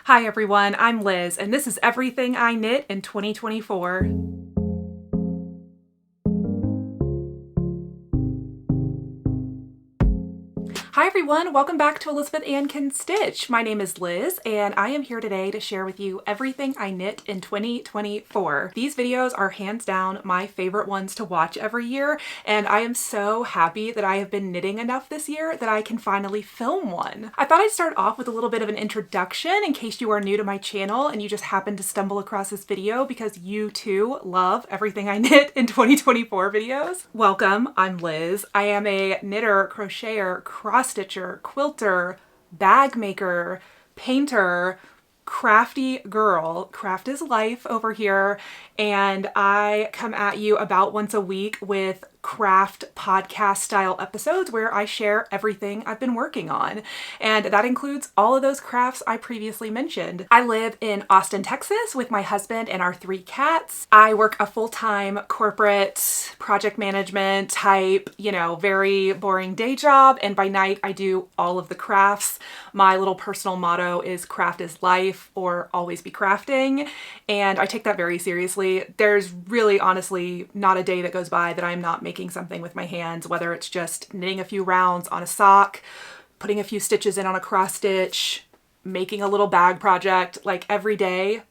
Hi everyone, I'm Liz, and this is everything I knit in 2024. Hi everyone, welcome back to Elizabeth Ann Can Stitch. My name is Liz and I am here today to share with you everything I knit in 2024. These videos are hands down my favorite ones to watch every year, and I am so happy that I have been knitting enough this year that I can finally film one. I thought I'd start off with a little bit of an introduction in case you are new to my channel and you just happened to stumble across this video because you too love everything I knit in 2024 videos. Welcome, I'm Liz. I am a knitter, crocheter, cross-stitcher, quilter, bag maker, painter, crafty girl. Craft is life over here, and I come at you about once a week with craft podcast style episodes where I share everything I've been working on. And that includes all of those crafts I previously mentioned. I live in Austin, Texas with my husband and our 3 cats. I work a full-time corporate project management type, very boring day job. And by night I do all of the crafts. My little personal motto is craft is life, or always be crafting. And I take that very seriously. There's really honestly not a day that goes by that I'm not making something with my hands, whether it's just knitting a few rounds on a sock, putting a few stitches in on a cross stitch, making a little bag project. Like every day,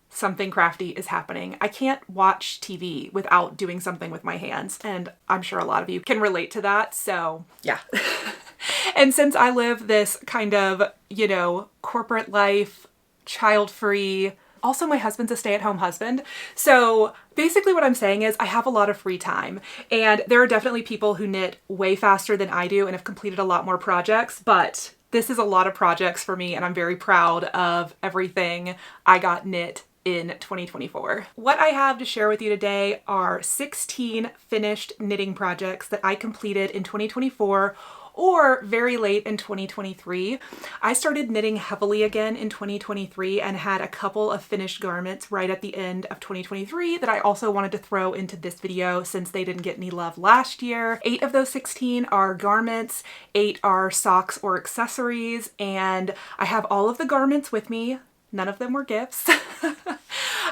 something crafty is happening. I can't watch TV without doing something with my hands, and I'm sure a lot of you can relate to that, so yeah. And since I live this kind of, corporate life, child-free, also my husband's a stay-at-home husband, so basically what I'm saying is I have a lot of free time, and there are definitely people who knit way faster than I do and have completed a lot more projects, but this is a lot of projects for me, and I'm very proud of everything I got knit in 2024. What I have to share with you today are 16 finished knitting projects that I completed in 2024 or very late in 2023. I started knitting heavily again in 2023 and had a couple of finished garments right at the end of 2023 that I also wanted to throw into this video since they didn't get any love last year. 8 of those 16 are garments, 8 are socks or accessories, and I have all of the garments with me. None of them were gifts.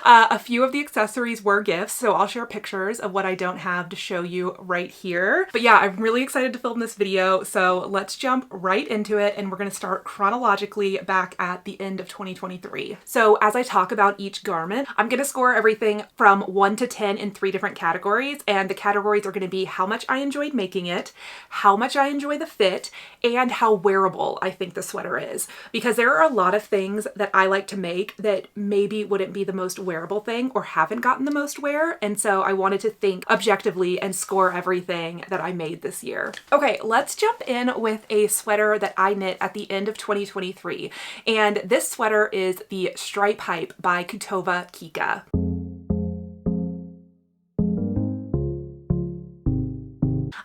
A few of the accessories were gifts, so I'll share pictures of what I don't have to show you right here. But yeah, I'm really excited to film this video, so let's jump right into it, and we're going to start chronologically back at the end of 2023. So as I talk about each garment, I'm going to score everything from 1 to 10 in 3 different categories, and the categories are going to be how much I enjoyed making it, how much I enjoy the fit, and how wearable I think the sweater is. Because there are a lot of things that I like to make that maybe wouldn't be the most wearable thing or haven't gotten the most wear, and so I wanted to think objectively and score everything that I made this year. Okay, let's jump in with a sweater that I knit at the end of 2023, and this sweater is the Stripe Hype by Kutova Kika.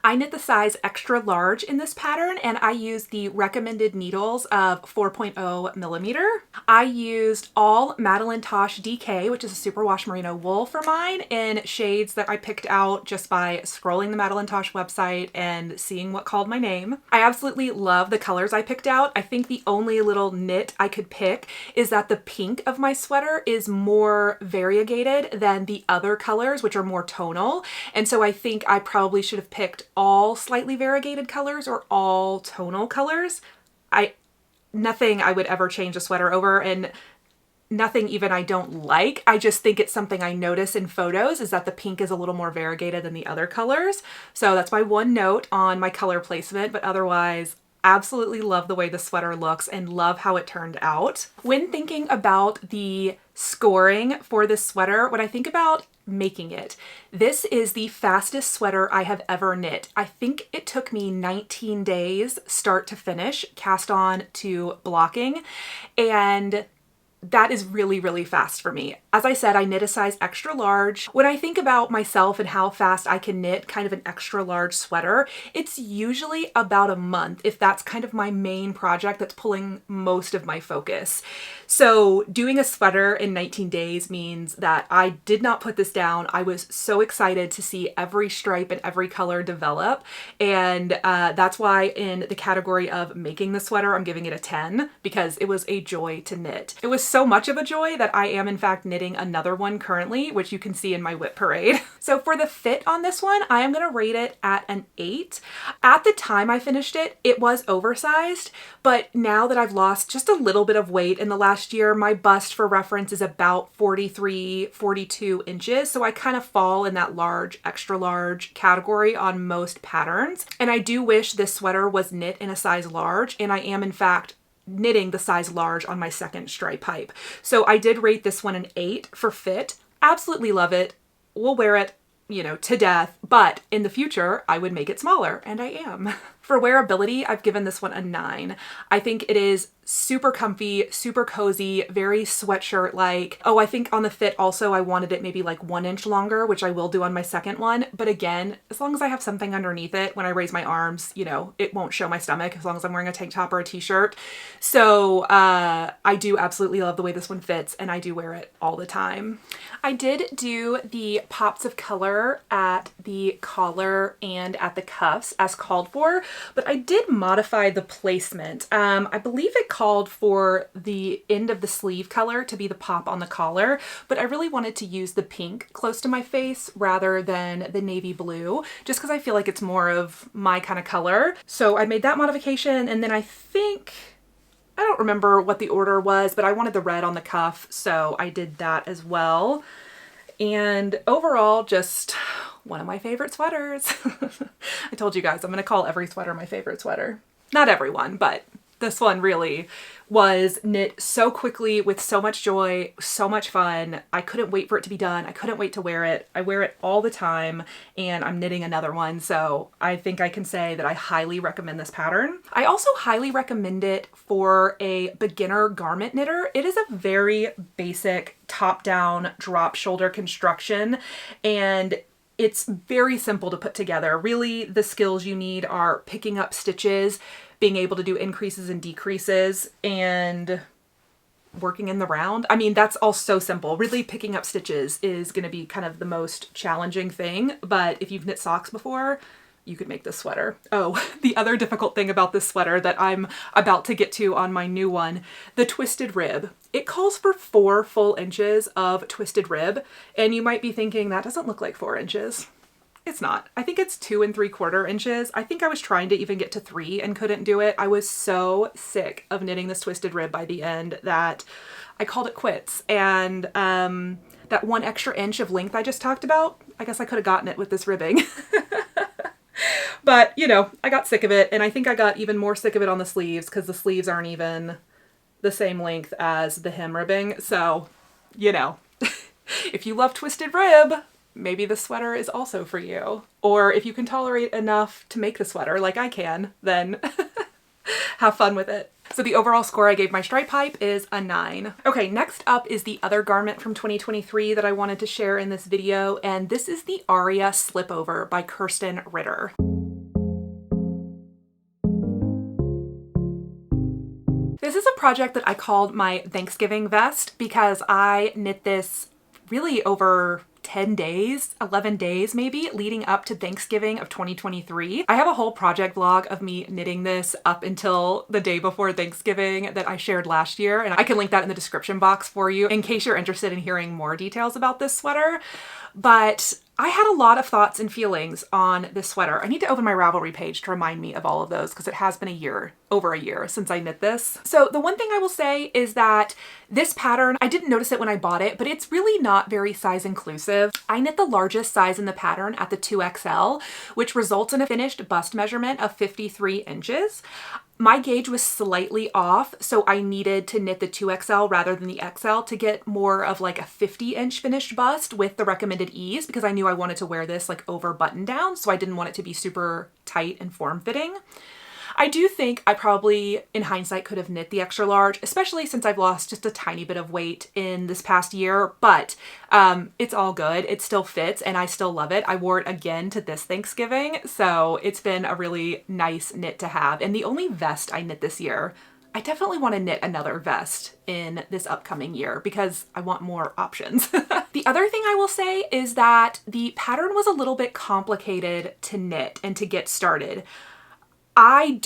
I knit the size extra large in this pattern, and I used the recommended needles of 4.0 millimeter. I used all Madeline Tosh DK, which is a superwash merino wool for mine, in shades that I picked out just by scrolling the Madeline Tosh website and seeing what called my name. I absolutely love the colors I picked out. I think the only little nit I could pick is that the pink of my sweater is more variegated than the other colors, which are more tonal, and so I think I probably should have picked all slightly variegated colors or all tonal colors. Nothing I would ever change a sweater over, and nothing even I don't like. I just think it's something I notice in photos is that the pink is a little more variegated than the other colors. So that's my one note on my color placement, but otherwise absolutely love the way the sweater looks and love how it turned out. When thinking about the scoring for this sweater, when I think about making it, this is the fastest sweater I have ever knit. I think it took me 19 days start to finish, cast on to blocking, and that is really, really fast for me. As I said, I knit a size extra large. When I think about myself and how fast I can knit kind of an extra large sweater, it's usually about a month if that's kind of my main project that's pulling most of my focus. So doing a sweater in 19 days means that I did not put this down. I was so excited to see every stripe and every color develop. And that's why in the category of making the sweater, I'm giving it a 10 because it was a joy to knit. It was so much of a joy that I am in fact knitting another one currently, which you can see in my whip parade. So for the fit on this one, I am going to rate it at an 8. At the time I finished it, it was oversized, but now that I've lost just a little bit of weight in the last year, my bust for reference is about 43, 42 inches. So I kind of fall in that large, extra large category on most patterns. And I do wish this sweater was knit in a size large, and I am in fact knitting the size large on my second stripe pipe. So I did rate this one an 8 for fit. Absolutely love it. We'll wear it, you know, to death, but in the future I would make it smaller, and I am. For wearability, I've given this one a 9. I think it is super comfy, super cozy, very sweatshirt-like. Oh, I think on the fit also I wanted it maybe like 1 inch longer, which I will do on my second one. But again, as long as I have something underneath it, when I raise my arms, you know, it won't show my stomach as long as I'm wearing a tank top or a t-shirt. So I do absolutely love the way this one fits, and I do wear it all the time. I did do the pops of color at the collar and at the cuffs as called for, but I did modify the placement. I believe it called for the end of the sleeve color to be the pop on the collar, but I really wanted to use the pink close to my face rather than the navy blue, just because I feel like it's more of my kind of color. So I made that modification, and then I don't remember what the order was, but I wanted the red on the cuff, so I did that as well. And overall, just one of my favorite sweaters. I told you guys I'm going to call every sweater my favorite sweater. Not everyone, but this one really was knit so quickly with so much joy, so much fun. I couldn't wait for it to be done. I couldn't wait to wear it. I wear it all the time, and I'm knitting another one. So I think I can say that I highly recommend this pattern. I also highly recommend it for a beginner garment knitter. It is a very basic top-down drop shoulder construction, and it's very simple to put together. Really, the skills you need are picking up stitches, being able to do increases and decreases, and working in the round. I mean, that's all so simple. Really, picking up stitches is going to be kind of the most challenging thing, but if you've knit socks before, you could make this sweater. Oh, the other difficult thing about this sweater that I'm about to get to on my new one, the twisted rib. It calls for 4 full inches of twisted rib, and you might be thinking that doesn't look like 4 inches. It's not. I think it's 2 3/4 inches. I think I was trying to even get to 3 and couldn't do it. I was so sick of knitting this twisted rib by the end that I called it quits. And that 1 extra inch of length I just talked about, I guess I could have gotten it with this ribbing. But, you know, I got sick of it, and I think I got even more sick of it on the sleeves because the sleeves aren't even the same length as the hem ribbing. So, you know, if you love twisted rib, maybe the sweater is also for you. Or if you can tolerate enough to make the sweater like I can, then have fun with it. So the overall score I gave my stripe pipe is a 9. Okay, next up is the other garment from 2023 that I wanted to share in this video, and this is the Arya Slipover by Kirsten Ritter. This is a project that I called my Thanksgiving vest because I knit this really over 10 days, 11 days maybe, leading up to Thanksgiving of 2023. I have a whole project vlog of me knitting this up until the day before Thanksgiving that I shared last year, and I can link that in the description box for you in case you're interested in hearing more details about this sweater. But I had a lot of thoughts and feelings on this sweater. I need to open my Ravelry page to remind me of all of those because it has been over a year since I knit this. So the one thing I will say is that this pattern, I didn't notice it when I bought it, but it's really not very size inclusive. I knit the largest size in the pattern at the 2XL, which results in a finished bust measurement of 53 inches. My gauge was slightly off, so I needed to knit the 2XL rather than the XL to get more of like a 50-inch finished bust with the recommended ease because I knew I wanted to wear this like over button down, so I didn't want it to be super tight and form-fitting. I do think I probably, in hindsight, could have knit the extra large, especially since I've lost just a tiny bit of weight in this past year, but it's all good. It still fits and I still love it. I wore it again to this Thanksgiving, so it's been a really nice knit to have. And the only vest I knit this year, I definitely want to knit another vest in this upcoming year because I want more options. The other thing I will say is that the pattern was a little bit complicated to knit and to get started. I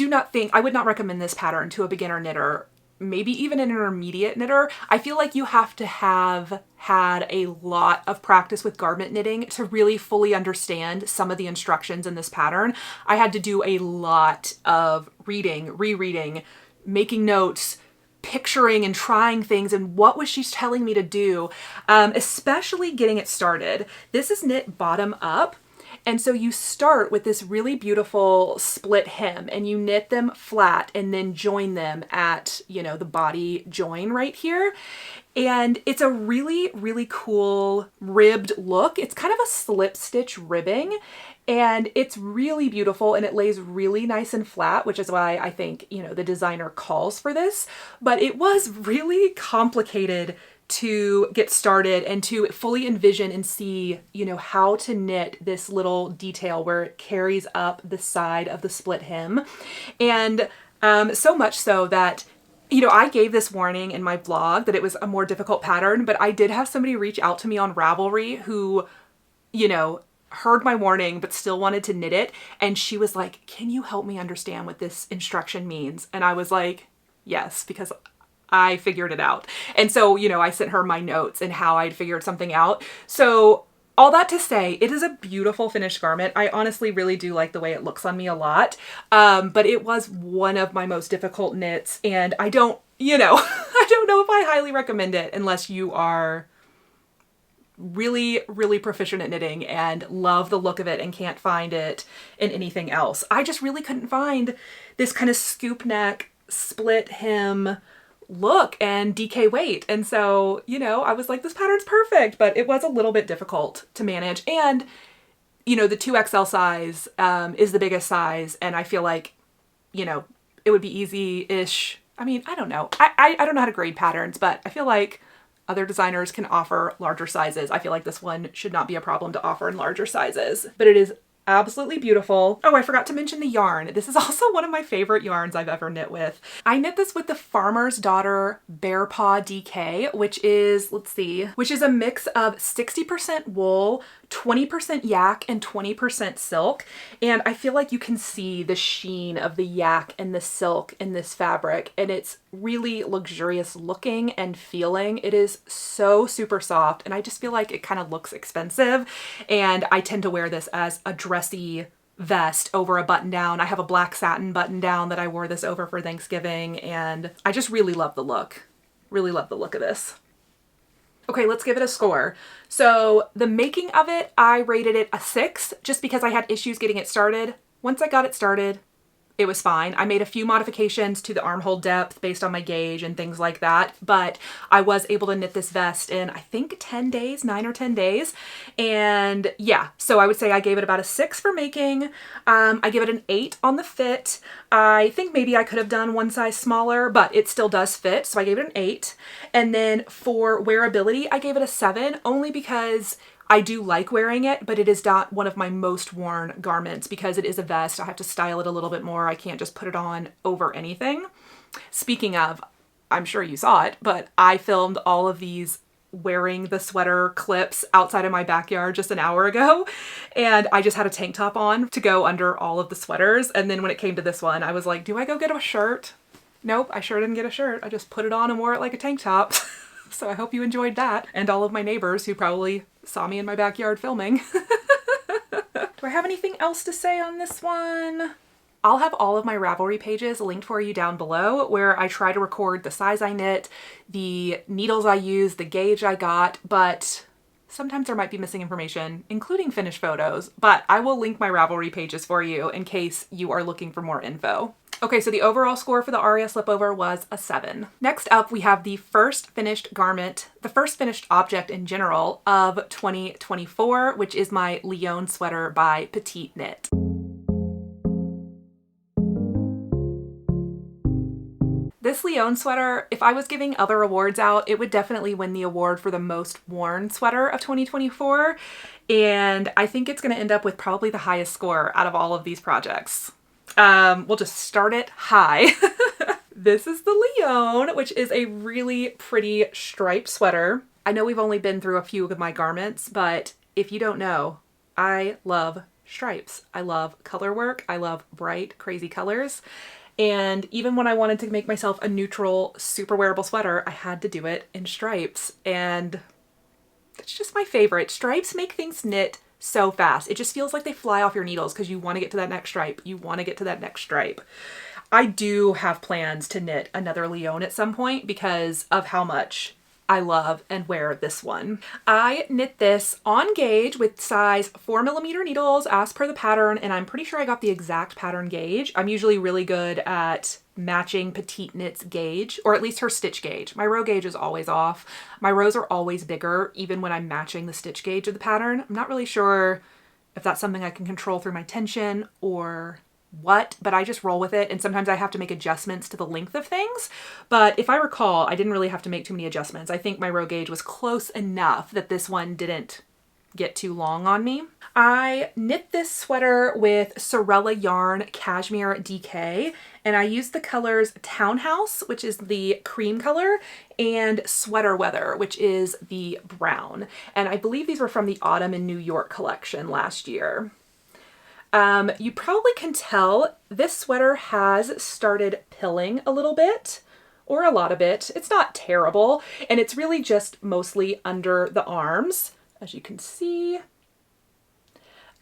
would not recommend this pattern to a beginner knitter, maybe even an intermediate knitter. I feel like you have to have had a lot of practice with garment knitting to really fully understand some of the instructions in this pattern. I had to do a lot of reading, rereading, making notes, picturing and trying things and what was she telling me to do, especially getting it started. This is knit bottom up. And so you start with this really beautiful split hem and you knit them flat and then join them at, you know, the body join right here. And it's a really, really cool ribbed look. It's kind of a slip stitch ribbing and it's really beautiful and it lays really nice and flat, which is why I think, you know, the designer calls for this. But it was really complicated to get started and to fully envision and see, you know, how to knit this little detail where it carries up the side of the split hem. And so much so that, you know, I gave this warning in my blog that it was a more difficult pattern, but I did have somebody reach out to me on Ravelry who, you know, heard my warning but still wanted to knit it. And she was like, can you help me understand what this instruction means? And I was like, yes, because I figured it out. And so, you know, I sent her my notes and how I'd figured something out. So all that to say, it is a beautiful finished garment. I honestly really do like the way it looks on me a lot. But it was one of my most difficult knits and I don't, you know, I don't know if I highly recommend it unless you are really, really proficient at knitting and love the look of it and can't find it in anything else. I just really couldn't find this kind of scoop neck, split hem look and DK weight. And so, you know, I was like, this pattern's perfect, but it was a little bit difficult to manage. And, you know, the 2XL size is the biggest size. And I feel like, you know, it would be easy-ish. I mean, I don't know. I don't know how to grade patterns, but I feel like other designers can offer larger sizes. I feel like this one should not be a problem to offer in larger sizes, but it is absolutely beautiful. Oh, I forgot to mention the yarn. This is also one of my favorite yarns I've ever knit with. I knit this with the Farmer's Daughter Bear Paw DK, which is, let's see, which is a mix of 60% wool, 20% yak, and 20% silk. And I feel like you can see the sheen of the yak and the silk in this fabric, and it's really luxurious looking and feeling. It is so super soft, and I just feel like it kind of looks expensive, and I tend to wear this as a dressy vest over a button down. I have a black satin button down that I wore this over for Thanksgiving, and I just really love the look. Really love the look of this. Okay, let's give it a score. So the making of it, I rated it a 6 just because I had issues getting it started. Once I got it started, it was fine. I made a few modifications to the armhole depth based on my gauge and things like that, but I was able to knit this vest in, I think 10 days, 9 or 10 days. And yeah, so I would say I gave it about a 6 for making. I give it an 8 on the fit. I think maybe I could have done one size smaller, but it still does fit. So I gave it an 8. And then for wearability, I gave it a 7 only because I do like wearing it, but it is not one of my most worn garments because it is a vest. I have to style it a little bit more. I can't just put it on over anything. Speaking of, I'm sure you saw it, but I filmed all of these wearing the sweater clips outside of my backyard just an hour ago. And I just had a tank top on to go under all of the sweaters. And then when it came to this one, I was like, do I go get a shirt? Nope, I sure didn't get a shirt. I just put it on and wore it like a tank top. So I hope you enjoyed that. And all of my neighbors who probably saw me in my backyard filming. Do I have anything else to say on this one? I'll have all of my Ravelry pages linked for you down below where I try to record the size I knit, the needles I use, the gauge I got, but sometimes there might be missing information, including finished photos, but I will link my Ravelry pages for you in case you are looking for more info. Okay, so the overall score for the Arya slipover was a 7. Next up, we have the first finished garment, the first finished object in general of 2024, which is my Lyon sweater by Petite Knit. This Lyon sweater, if I was giving other awards out, it would definitely win the award for the most worn sweater of 2024. And I think it's going to end up with probably the highest score out of all of these projects. We'll just start it high. This is the Lyon, which is a really pretty striped sweater. I know we've only been through a few of my garments, but if you don't know, I love stripes. I love color work. I love bright, crazy colors. And even when I wanted to make myself a neutral, super wearable sweater, I had to do it in stripes. And it's just my favorite. Stripes make things knit so fast. It just feels like they fly off your needles because you want to get to that next stripe. You want to get to that next stripe. I do have plans to knit another Lyon at some point because of how much I love and wear this one. I knit this on gauge with size 4mm needles as per the pattern, and I'm pretty sure I got the exact pattern gauge. I'm usually really good at matching Petite Knit's gauge, or at least her stitch gauge. My row gauge is always off. My rows are always bigger, even when I'm matching the stitch gauge of the pattern. I'm not really sure if that's something I can control through my tension or what, but I just roll with it, and sometimes I have to make adjustments to the length of things. But if I recall, I didn't really have to make too many adjustments. I think my row gauge was close enough that this one didn't get too long on me. I knit this sweater with Sorella yarn cashmere DK, and I used the colors Townhouse, which is the cream color, and Sweater Weather, which is the brown. And I believe these were from the Autumn in New York collection last year. You probably can tell this sweater has started pilling a little bit, or a lot of it. It's not terrible, and it's really just mostly under the arms, as you can see.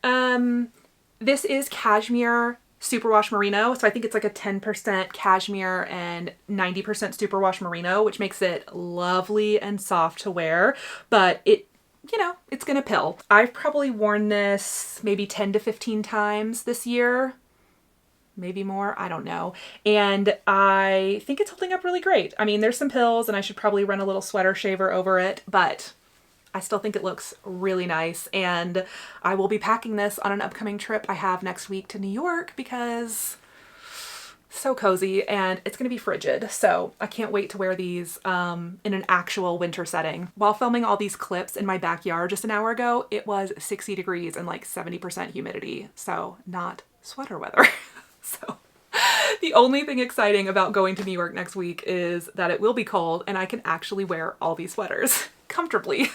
This is cashmere superwash merino, so I think it's like a 10% cashmere and 90% superwash merino, which makes it lovely and soft to wear, but you know, it's gonna pill. I've probably worn this maybe 10 to 15 times this year, maybe more, I don't know. And I think it's holding up really great. I mean, there's some pills and I should probably run a little sweater shaver over it, but I still think it looks really nice. And I will be packing this on an upcoming trip I have next week to New York because so cozy, and it's gonna be frigid, so I can't wait to wear these in an actual winter setting. While filming all these clips in my backyard just an hour ago, it was 60 degrees and like 70% humidity, so not sweater weather. So the only thing exciting about going to New York next week is that it will be cold and I can actually wear all these sweaters comfortably.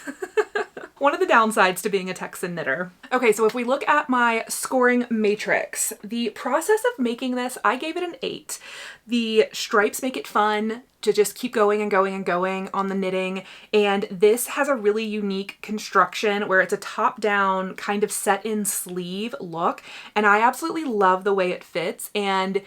One of the downsides to being a Texan knitter. Okay, so if we look at my scoring matrix, the process of making this, I gave it an 8. The stripes make it fun to just keep going and going and going on the knitting, and this has a really unique construction where it's a top-down kind of set-in sleeve look, and I absolutely love the way it fits. And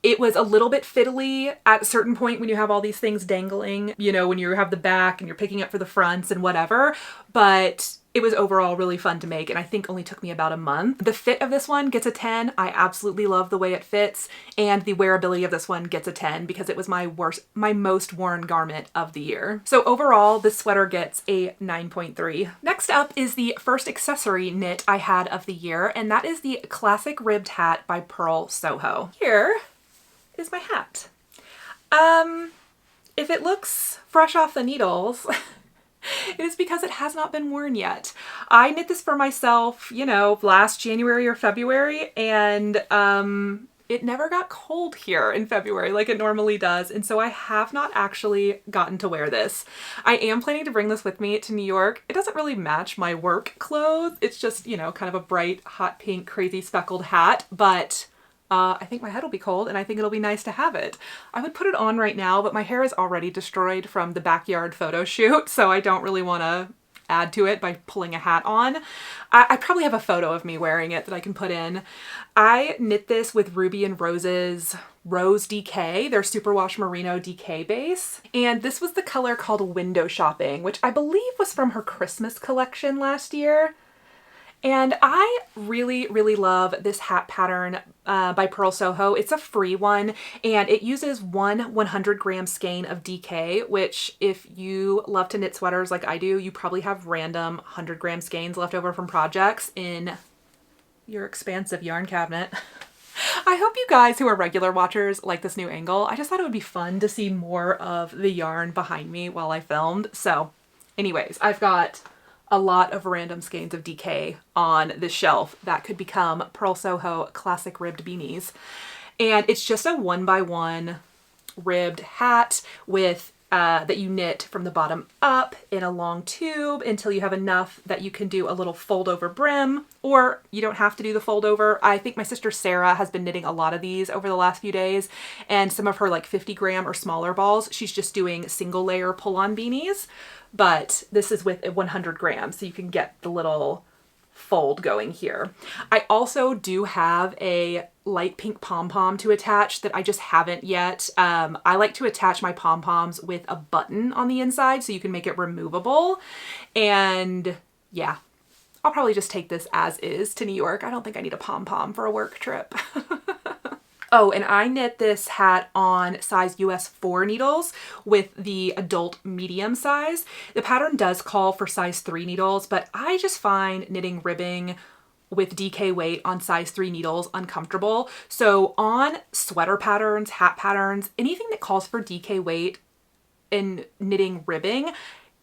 it was a little bit fiddly at a certain point when you have all these things dangling, you know, when you have the back and you're picking up for the fronts and whatever, but it was overall really fun to make, and I think only took me about a month. The fit of this one gets a 10. I absolutely love the way it fits, and the wearability of this one gets a 10 because it was my most worn garment of the year. So overall, this sweater gets a 9.3. Next up is the first accessory knit I had of the year, and that is the classic ribbed hat by Purl Soho. Here is my hat. If it looks fresh off the needles, it is because it has not been worn yet. I knit this for myself, you know, last January or February, and it never got cold here in February like it normally does, and so I have not actually gotten to wear this. I am planning to bring this with me to New York. It doesn't really match my work clothes. It's just, you know, kind of a bright, hot pink, crazy speckled hat, but I think my head will be cold and I think it'll be nice to have it. I would put it on right now, but my hair is already destroyed from the backyard photo shoot, so I don't really want to add to it by pulling a hat on. I probably have a photo of me wearing it that I can put in. I knit this with Ruby and Rose's Rose DK, their Superwash Merino DK base. And this was the color called Window Shopping, which I believe was from her Christmas collection last year. And I really, really love this hat pattern by Purl Soho. It's a free one, and it uses one 100-gram skein of DK, which if you love to knit sweaters like I do, you probably have random 100-gram skeins left over from projects in your expansive yarn cabinet. I hope you guys who are regular watchers like this new angle. I just thought it would be fun to see more of the yarn behind me while I filmed. So anyways, I've got a lot of random skeins of DK on this shelf that could become Pearl Soho classic ribbed beanies. And it's just a 1x1 ribbed hat with that you knit from the bottom up in a long tube until you have enough that you can do a little fold over brim, or you don't have to do the fold over. I think my sister Sarah has been knitting a lot of these over the last few days, and some of her like 50-gram or smaller balls, she's just doing single layer pull-on beanies, but this is with 100 grams, so you can get the little fold going here. I also do have a light pink pom-pom to attach that I just haven't yet. I like to attach my pom-poms with a button on the inside so you can make it removable. And yeah, I'll probably just take this as is to New York. I don't think I need a pom-pom for a work trip. Oh, and I knit this hat on size US 4 needles with the adult medium size. The pattern does call for size 3 needles, but I just find knitting ribbing with DK weight on size 3 needles uncomfortable. So on sweater patterns, hat patterns, anything that calls for DK weight in knitting ribbing,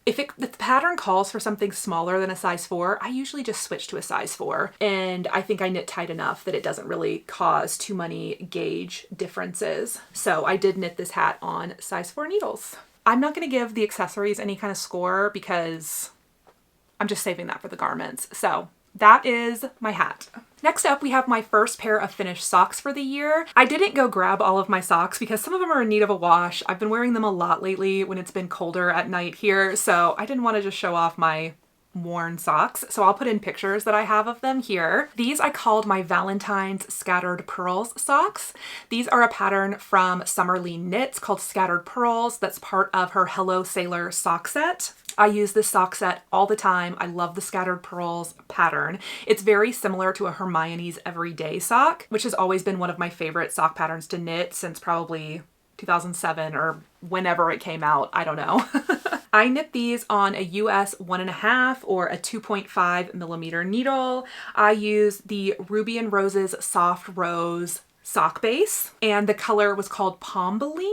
if the pattern calls for something smaller than a size 4, I usually just switch to a size 4. And I think I knit tight enough that it doesn't really cause too many gauge differences. So I did knit this hat on size 4 needles. I'm not going to give the accessories any kind of score because I'm just saving that for the garments. So that is my hat. Next up, we have my first pair of finished socks for the year. I didn't go grab all of my socks because some of them are in need of a wash. I've been wearing them a lot lately when it's been colder at night here, so I didn't want to just show off my worn socks. So I'll put in pictures that I have of them here. These I called my Valentine's Scattered Pearls socks. These are a pattern from Summerlee Knits called Scattered Pearls that's part of her Hello Sailor sock set. I use this sock set all the time. I love the Scattered Pearls pattern. It's very similar to a Hermione's Everyday sock, which has always been one of my favorite sock patterns to knit since probably 2007 or whenever it came out. I don't know. I knit these on a US 1.5 or a 2.5 millimeter needle. I use the Ruby and Roses Soft Rose sock base, and the color was called Pombeline.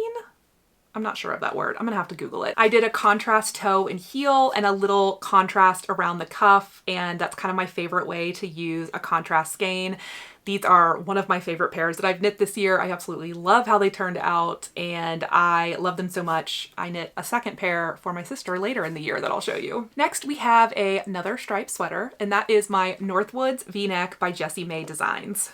I'm not sure of that word. I'm gonna have to Google it. I did a contrast toe and heel and a little contrast around the cuff, and that's kind of my favorite way to use a contrast skein. These are one of my favorite pairs that I've knit this year. I absolutely love how they turned out, and I love them so much. I knit a second pair for my sister later in the year that I'll show you. Next, we have another striped sweater, and that is my Northwoods V-neck by Jessie May Designs.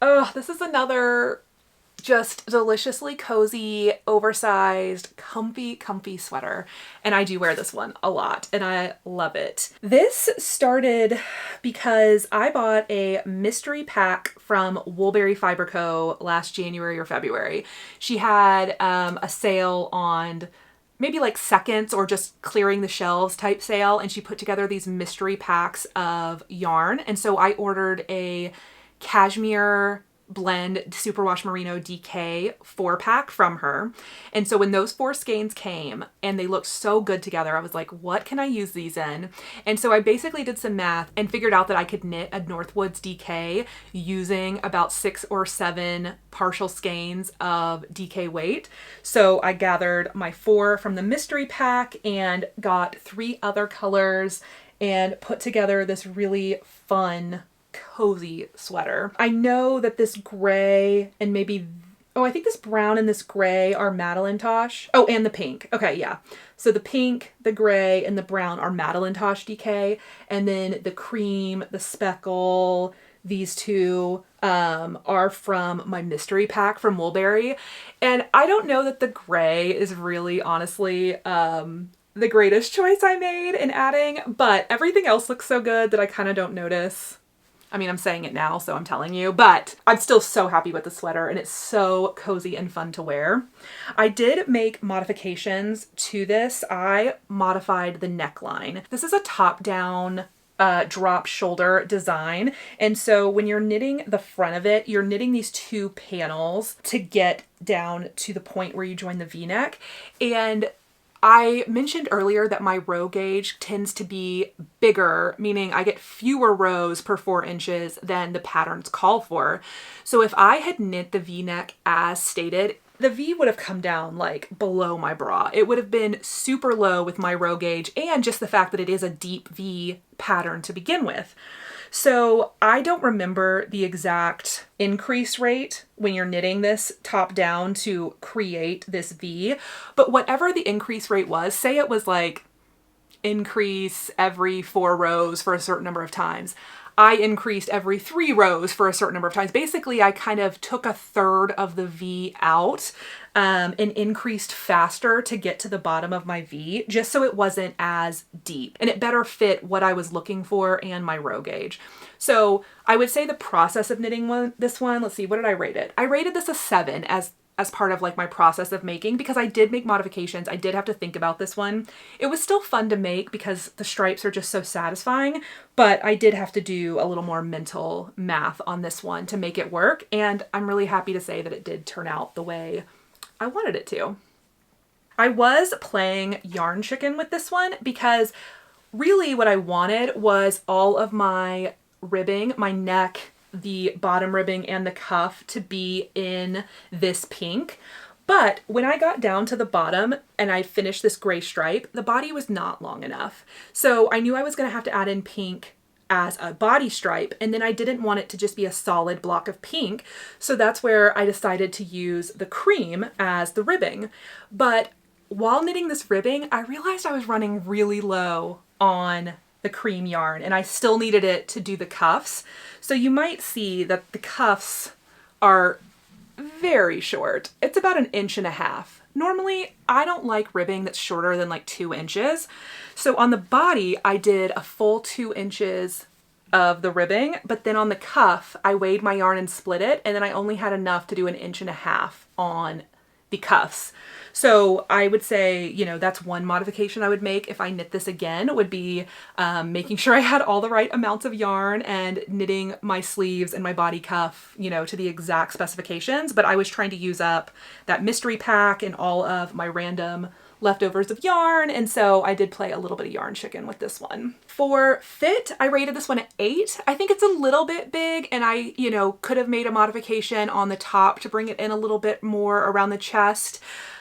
Oh, this is another just deliciously cozy, oversized, comfy sweater. And I do wear this one a lot and I love it. This started because I bought a mystery pack from Woolberry Fiber Co. last January or February. She had a sale on maybe like seconds or just clearing the shelves type sale, and she put together these mystery packs of yarn. And so I ordered a cashmere blend superwash merino DK 4-pack from her. And so when those 4 skeins came and they looked so good together, I was like, what can I use these in? And so I basically did some math and figured out that I could knit a Northwoods DK using about 6 or 7 partial skeins of DK weight. So I gathered my 4 from the mystery pack and got 3 other colors and put together this really fun cozy sweater. I know that this gray and maybe, I think this brown and this gray are Madeline-Tosh. Oh, and the pink. Okay, yeah. So the pink, the gray, and the brown are Madeline-Tosh DK. And then the cream, the speckle, these 2 are from my mystery pack from Woolberry. And I don't know that the gray is really honestly the greatest choice I made in adding, but everything else looks so good that I kind of don't notice. I mean, I'm saying it now, so I'm telling you, but I'm still so happy with the sweater and it's so cozy and fun to wear. I did make modifications to this. I modified the neckline. This is a top-down drop shoulder design. And so when you're knitting the front of it, you're knitting these 2 panels to get down to the point where you join the V-neck. And I mentioned earlier that my row gauge tends to be bigger, meaning I get fewer rows per 4 inches than the patterns call for. So if I had knit the V-neck as stated, the V would have come down like below my bra. It would have been super low with my row gauge and just the fact that it is a deep V pattern to begin with. So I don't remember the exact increase rate when you're knitting this top down to create this V, but whatever the increase rate was, say it was like increase every 4 rows for a certain number of times. I increased every 3 rows for a certain number of times. Basically, I kind of took a third of the V out and increased faster to get to the bottom of my V, just so it wasn't as deep and it better fit what I was looking for and my row gauge. So I would say the process of knitting this one, let's see, what did I rate it? I rated this a 7 as part of like my process of making, because I did make modifications. I did have to think about this one. It was still fun to make because the stripes are just so satisfying, but I did have to do a little more mental math on this one to make it work. And I'm really happy to say that it did turn out the way I wanted it to. I was playing yarn chicken with this one because really what I wanted was all of my ribbing, my neck, the bottom ribbing and the cuff to be in this pink. But when I got down to the bottom and I finished this gray stripe, the body was not long enough. So I knew I was going to have to add in pink as a body stripe, and then I didn't want it to just be a solid block of pink. So that's where I decided to use the cream as the ribbing. But while knitting this ribbing, I realized I was running really low on the cream yarn and I still needed it to do the cuffs. So you might see that the cuffs are very short. It's about 1.5 inches. Normally, I don't like ribbing that's shorter than like 2 inches. So on the body, I did a full 2 inches of the ribbing, but then on the cuff, I weighed my yarn and split it, and then I only had enough to do 1.5 inches on the cuffs. So I would say, you know, that's one modification I would make if I knit this again, would be making sure I had all the right amounts of yarn and knitting my sleeves and my body cuff, you know, to the exact specifications. But I was trying to use up that mystery pack and all of my random leftovers of yarn, and so I did play a little bit of yarn chicken with this one. For fit, I rated this one at 8. I think it's a little bit big, and I, you know, could have made a modification on the top to bring it in a little bit more around the chest,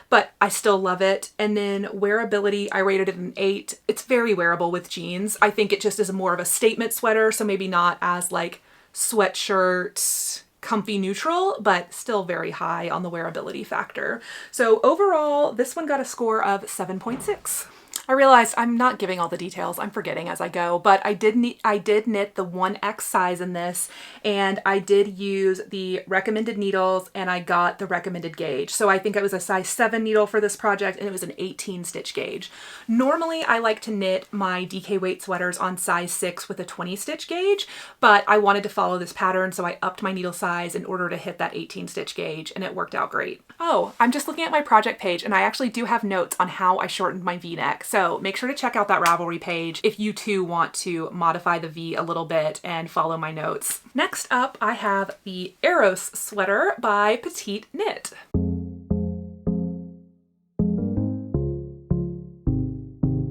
but I still love it. And then wearability, I rated it an 8. It's very wearable with jeans. I think it just is more of a statement sweater, so maybe not as like sweatshirt comfy neutral, but still very high on the wearability factor. So overall, this one got a score of 7.6. I realized I'm not giving all the details. I'm forgetting as I go, but I did knit the 1X size in this, and I did use the recommended needles, and I got the recommended gauge. So I think it was a size 7 needle for this project, and it was an 18 stitch gauge. Normally, I like to knit my DK weight sweaters on size 6 with a 20 stitch gauge, but I wanted to follow this pattern, so I upped my needle size in order to hit that 18 stitch gauge, and it worked out great. Oh, I'm just looking at my project page, and I actually do have notes on how I shortened my V-neck. So make sure to check out that Ravelry page if you too want to modify the V a little bit and follow my notes. Next up, I have the Aros sweater by Petite Knit.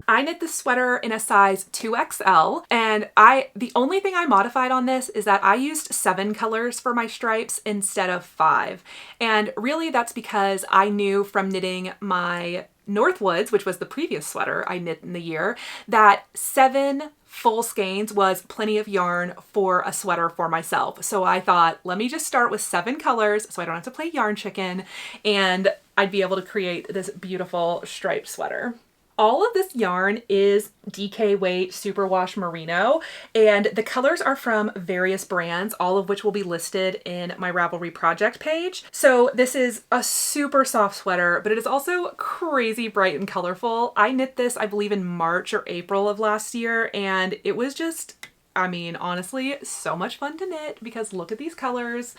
I knit this sweater in a size 2XL, and the only thing I modified on this is that I used 7 colors for my stripes instead of 5. And really that's because I knew from knitting my Northwoods, which was the previous sweater I knit in the year, that 7 full skeins was plenty of yarn for a sweater for myself. So I thought, let me just start with 7 colors so I don't have to play yarn chicken, and I'd be able to create this beautiful striped sweater. All of this yarn is DK weight superwash merino, and the colors are from various brands, all of which will be listed in my Ravelry project page. So this is a super soft sweater, but it is also crazy bright and colorful. I knit this, I believe, in March or April of last year, and it was just, I mean, honestly, so much fun to knit because look at these colors.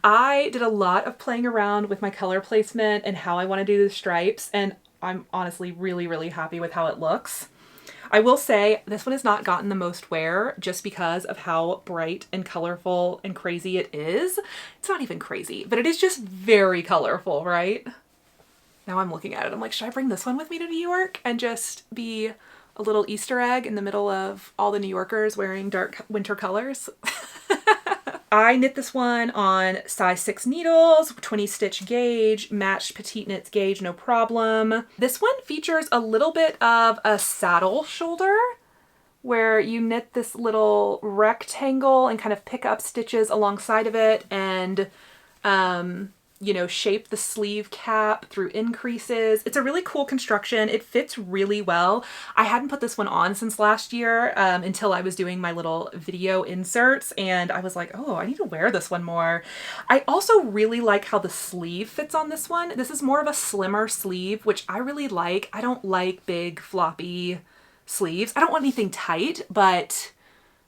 I did a lot of playing around with my color placement and how I want to do the stripes, and I'm honestly really, really happy with how it looks. I will say this one has not gotten the most wear just because of how bright and colorful and crazy it is. It's not even crazy, but it is just very colorful, right? Now I'm looking at it, I'm like, should I bring this one with me to New York and just be a little Easter egg in the middle of all the New Yorkers wearing dark winter colors? I knit this one on size 6 needles, 20 stitch gauge, matched petite knits gauge, no problem. This one features a little bit of a saddle shoulder where you knit this little rectangle and kind of pick up stitches alongside of it and, you know, shape the sleeve cap through increases. It's a really cool construction. It fits really well. I hadn't put this one on since last year until I was doing my little video inserts, and I was like, oh, I need to wear this one more. I also really like how the sleeve fits on this one. This is more of a slimmer sleeve, which I really like. I don't like big floppy sleeves. I don't want anything tight, but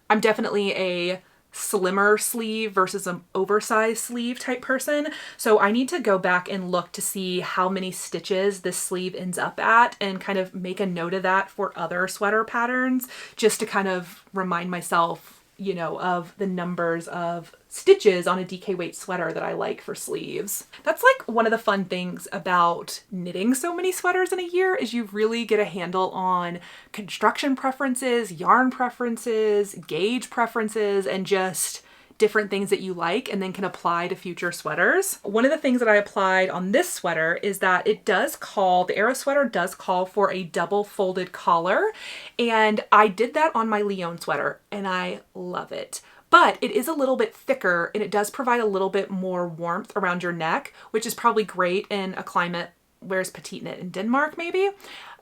I'm definitely a slimmer sleeve versus an oversized sleeve type person. So I need to go back and look to see how many stitches this sleeve ends up at and kind of make a note of that for other sweater patterns, just to kind of remind myself, you know, of the numbers of stitches on a DK weight sweater that I like for sleeves. That's like one of the fun things about knitting so many sweaters in a year is you really get a handle on construction preferences, yarn preferences, gauge preferences, and just different things that you like and then can apply to future sweaters. One of the things that I applied on this sweater is that the Aros sweater does call for a double folded collar, and I did that on my Lyon sweater and I love it. But it is a little bit thicker and it does provide a little bit more warmth around your neck, which is probably great in a climate where it's petite knit in Denmark maybe.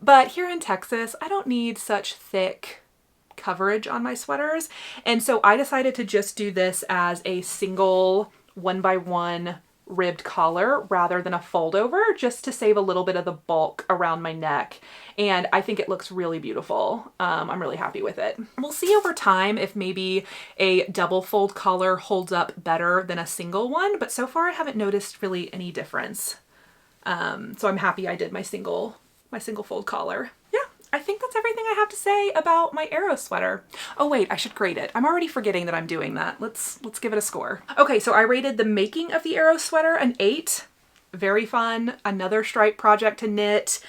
But here in Texas, I don't need such thick coverage on my sweaters. And so I decided to just do this as a single 1x1 ribbed collar rather than a fold over, just to save a little bit of the bulk around my neck. And I think it looks really beautiful. I'm really happy with it. We'll see over time if maybe a double fold collar holds up better than a single one, but so far I haven't noticed really any difference. So I'm happy I did my single fold collar. Yeah, I think that's everything I have to say about my Aros sweater. Oh wait, I should grade it. I'm already forgetting that I'm doing that. Let's give it a score. Okay, so I rated the making of the Aros sweater an 8. Very fun. Another stripe project to knit.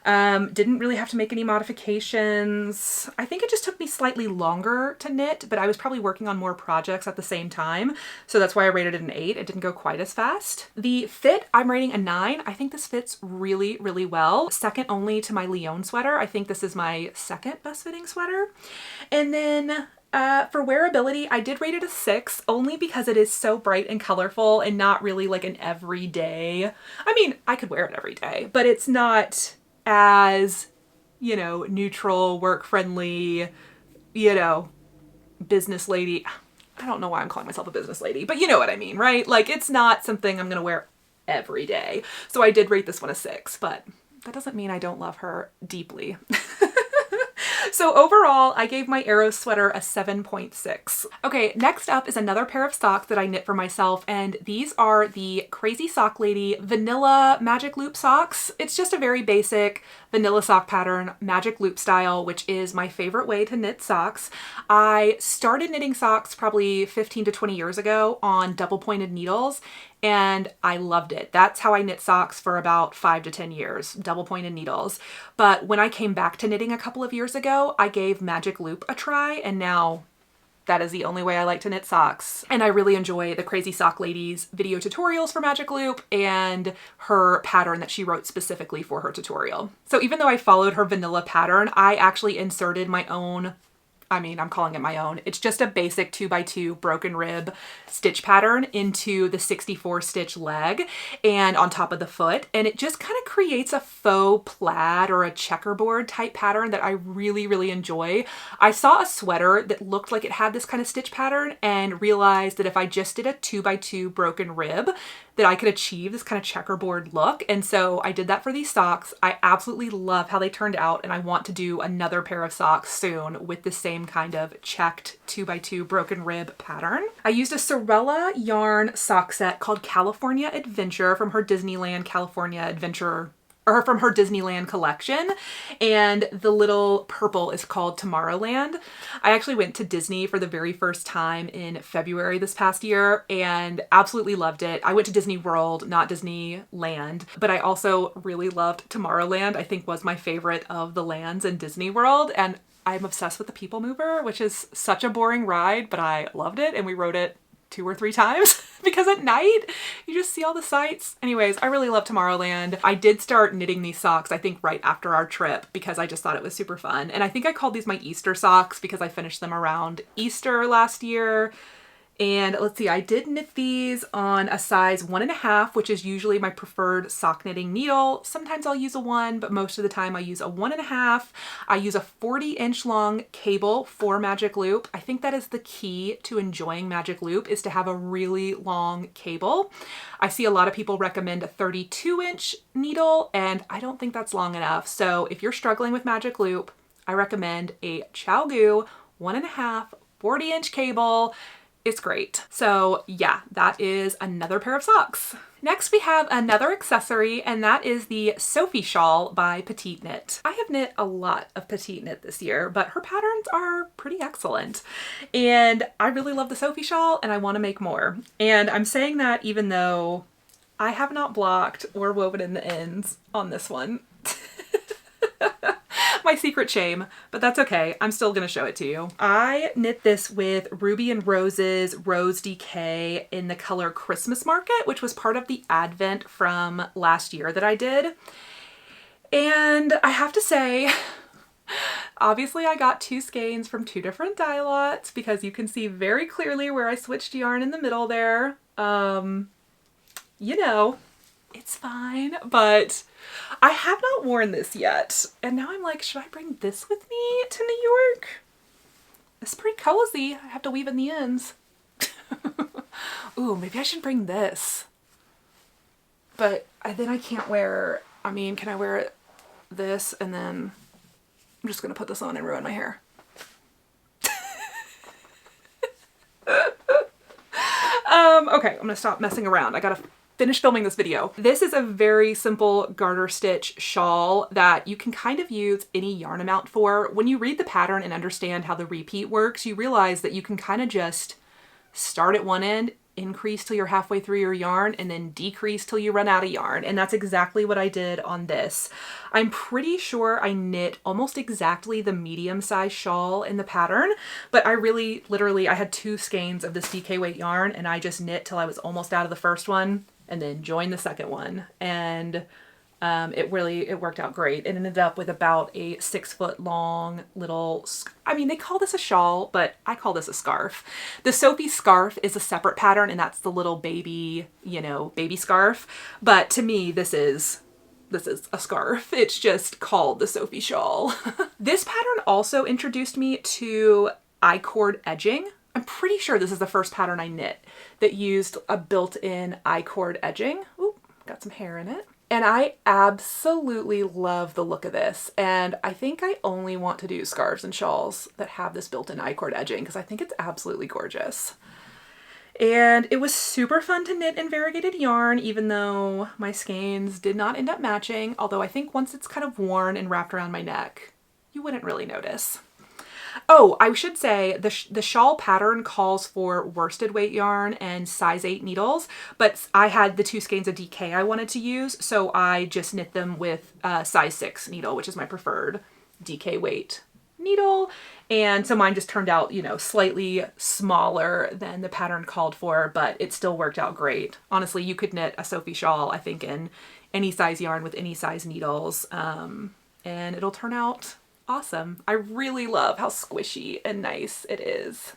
Didn't really have to make any modifications. I think it just took me slightly longer to knit, but I was probably working on more projects at the same time. So that's why I rated it an 8. It didn't go quite as fast. The fit, I'm rating a 9. I think this fits really, really well. Second only to my Lyon sweater. I think this is my second best fitting sweater. And then for wearability, I did rate it a 6, only because it is so bright and colorful and not really like an everyday. I mean, I could wear it every day, but it's not as, you know, neutral, work-friendly, you know, business lady. I don't know why I'm calling myself a business lady, but you know what I mean, right? Like, it's not something I'm gonna wear every day. So I did rate this one a 6, but that doesn't mean I don't love her deeply. So overall, I gave my Aros sweater a 7.6. Okay, next up is another pair of socks that I knit for myself, and these are the Crazy Sock Lady Vanilla Magic Loop socks. It's just a very basic vanilla sock pattern, magic loop style, which is my favorite way to knit socks. I started knitting socks probably 15 to 20 years ago on double pointed needles, and I loved it. That's how I knit socks for about 5 to 10 years, double pointed needles. But when I came back to knitting a couple of years ago, I gave magic loop a try, and now that is the only way I like to knit socks. And I really enjoy the Crazy Sock Lady's video tutorials for magic loop and her pattern that she wrote specifically for her tutorial. So even though I followed her vanilla pattern, I actually inserted my own, I mean, I'm calling it my own. It's just a basic 2x2 broken rib stitch pattern into the 64 stitch leg and on top of the foot. And it just kind of creates a faux plaid or a checkerboard type pattern that I really, really enjoy. I saw a sweater that looked like it had this kind of stitch pattern and realized that if I just did a 2x2 broken rib, that I could achieve this kind of checkerboard look. And so I did that for these socks. I absolutely love how they turned out, and I want to do another pair of socks soon with the same kind of checked 2x2 broken rib pattern. I used a Sorella yarn sock set called California Adventure from her Disneyland California Adventure or from her Disneyland collection. And the little purple is called Tomorrowland. I actually went to Disney for the very first time in February this past year and absolutely loved it. I went to Disney World, not Disneyland, but I also really loved Tomorrowland. I think was my favorite of the lands in Disney World. And I'm obsessed with the People Mover, which is such a boring ride, but I loved it and we rode it 2 or 3 times because at night you just see all the sights. Anyways, I really love Tomorrowland. I did start knitting these socks, I think right after our trip because I just thought it was super fun. And I think I called these my Easter socks because I finished them around Easter last year. And let's see, I did knit these on a size 1.5, which is usually my preferred sock knitting needle. Sometimes I'll use a 1, but most of the time I use a 1.5. I use a 40-inch long cable for Magic Loop. I think that is the key to enjoying Magic Loop, is to have a really long cable. I see a lot of people recommend a 32-inch needle, and I don't think that's long enough. So if you're struggling with Magic Loop, I recommend a ChiaoGoo 1.5 40-inch cable. It's great. So yeah, that is another pair of socks. Next we have another accessory, and that is the Sophie shawl by Petite Knit. I have knit a lot of Petite Knit this year, but her patterns are pretty excellent. And I really love the Sophie shawl and I want to make more. And I'm saying that even though I have not blocked or woven in the ends on this one. My secret shame, but that's okay. I'm still gonna show it to you. I knit this with Ruby and Rose's Rose DK in the color Christmas Market, which was part of the Advent from last year that I did. And I have to say, obviously I got 2 skeins from 2 different dye lots because you can see very clearly where I switched yarn in the middle there. You know, it's fine, but I have not worn this yet. And now I'm like, should I bring this with me to New York? It's pretty cozy. I have to weave in the ends. Ooh, maybe I should bring this. But then I can't wear, I mean, can I wear this and then I'm just gonna put this on and ruin my hair. Okay, I'm gonna stop messing around. I gotta finish filming this video. This is a very simple garter stitch shawl that you can kind of use any yarn amount for. When you read the pattern and understand how the repeat works, you realize that you can kind of just start at one end, increase till you're halfway through your yarn, and then decrease till you run out of yarn. And that's exactly what I did on this. I'm pretty sure I knit almost exactly the medium size shawl in the pattern, but I really, literally, I had 2 skeins of this DK weight yarn and I just knit till I was almost out of the first one and then joined the second one. And it worked out great. It ended up with about a 6-foot long little, I mean, they call this a shawl, but I call this a scarf. The Sophie scarf is a separate pattern, and that's the little baby, you know, baby scarf. But to me, this is a scarf. It's just called the Sophie shawl. This pattern also introduced me to I-cord edging. I'm pretty sure this is the first pattern I knit that used a built-in I-cord edging. Ooh, got some hair in it. And I absolutely love the look of this. And I think I only want to do scarves and shawls that have this built-in I-cord edging because I think it's absolutely gorgeous. And it was super fun to knit in variegated yarn, even though my skeins did not end up matching. Although I think once it's kind of worn and wrapped around my neck, you wouldn't really notice. Oh, I should say the shawl pattern calls for worsted weight yarn and size 8 needles, but I had the 2 skeins of DK I wanted to use, so I just knit them with size 6 needle, which is my preferred DK weight needle. And so mine just turned out, you know, slightly smaller than the pattern called for, but it still worked out great. Honestly, you could knit a Sophie shawl, I think, in any size yarn with any size needles, and it'll turn out awesome. I really love how squishy and nice it is.